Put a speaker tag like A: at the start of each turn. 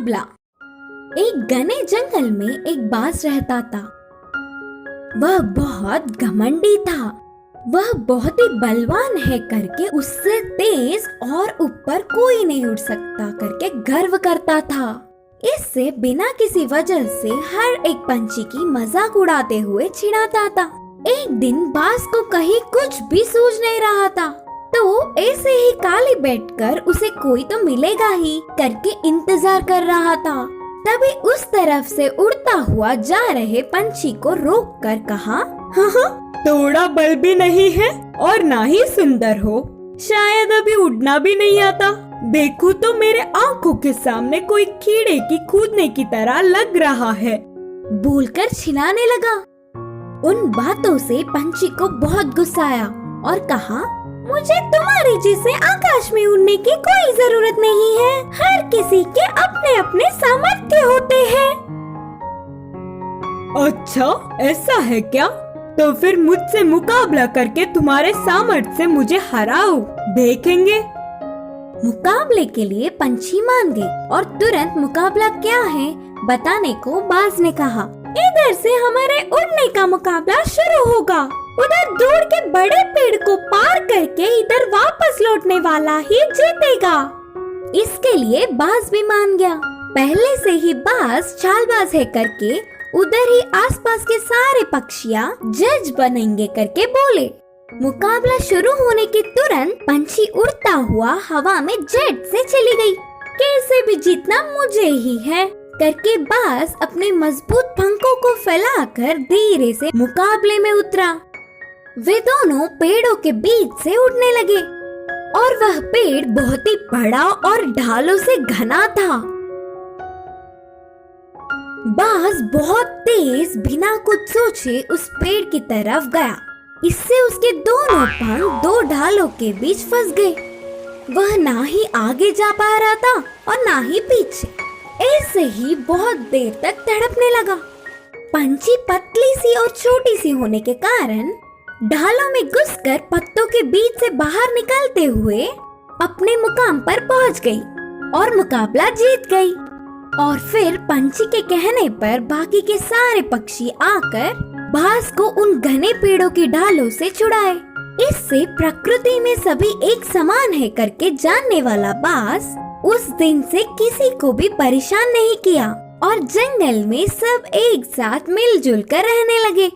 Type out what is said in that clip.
A: मुकाबला। एक घने जंगल में एक बाज रहता था। वह बहुत घमंडी था। वह बहुत ही बलवान है करके उससे तेज और ऊपर कोई नहीं उड़ सकता करके गर्व करता था। इससे बिना किसी वजह से हर एक पंछी की मजाक उड़ाते हुए चिढ़ाता था। एक दिन बाज को कहीं कुछ भी सूझ नहीं रहा था, तो ऐसे ही खाली बैठकर उसे कोई तो मिलेगा ही करके इंतजार कर रहा था। तभी उस तरफ से उड़ता हुआ जा रहे पंछी को रोककर कहा, हाँ,
B: थोड़ा बल भी नहीं है और ना ही सुंदर हो, शायद अभी उड़ना भी नहीं आता। देखो तो मेरे आंखों के सामने कोई कीड़े की कूदने की तरह लग रहा है।
A: बोलकर चिल्लाने लगा। उन बातों से पंछी को बहुत गुस्सा आया और कहा, मुझे तुम्हारे जैसे आकाश में उड़ने की कोई जरूरत नहीं है। हर किसी के अपने अपने सामर्थ्य होते हैं।
B: अच्छा, ऐसा है क्या? तो फिर मुझसे मुकाबला करके तुम्हारे सामर्थ्य से मुझे हराओ, देखेंगे।
A: मुकाबले के लिए पंछी मान गए और तुरंत मुकाबला क्या है बताने को बाज ने कहा, इधर से हमारे उड़ने का मुकाबला शुरू होगा। उधर दूर के बड़े पेड़ को पार करके इधर वापस लौटने वाला ही जीतेगा। इसके लिए बाज भी मान गया। पहले से ही बाज चालबाज है करके उधर ही आसपास के सारे पक्षियाँ जज बनेंगे करके बोले। मुकाबला शुरू होने के तुरंत पंछी उड़ता हुआ हवा में जेट से चली गई। कैसे भी जीतना मुझे ही है करके बाज अपने मजबूत पंखों को फैलाकर धीरे से मुकाबले में उतरा। वे दोनों पेड़ों के बीच से उड़ने लगे और वह पेड़ बहुत ही बड़ा और ढालों से घना था। बाज बहुत तेज बिना कुछ सोचे उस पेड़ की तरफ गया। इससे उसके दोनों पंख दो ढालों के बीच फंस गए। वह ना ही आगे जा पा रहा था और ना ही पीछे। ऐसे ही बहुत देर तक तड़पने लगा। पंछी पतली सी और छोटी सी होने के कारण ढालों में घुसकर पत्तों के बीच से बाहर निकलते हुए अपने मुकाम पर पहुंच गई और मुकाबला जीत गई। और फिर पंछी के कहने पर बाकी के सारे पक्षी आकर बाज को उन घने पेड़ों की ढालों से छुड़ाए। इससे प्रकृति में सभी एक समान है करके जानने वाला बाज उस दिन से किसी को भी परेशान नहीं किया और जंगल में सब एक साथ मिलजुल कर रहने लगे।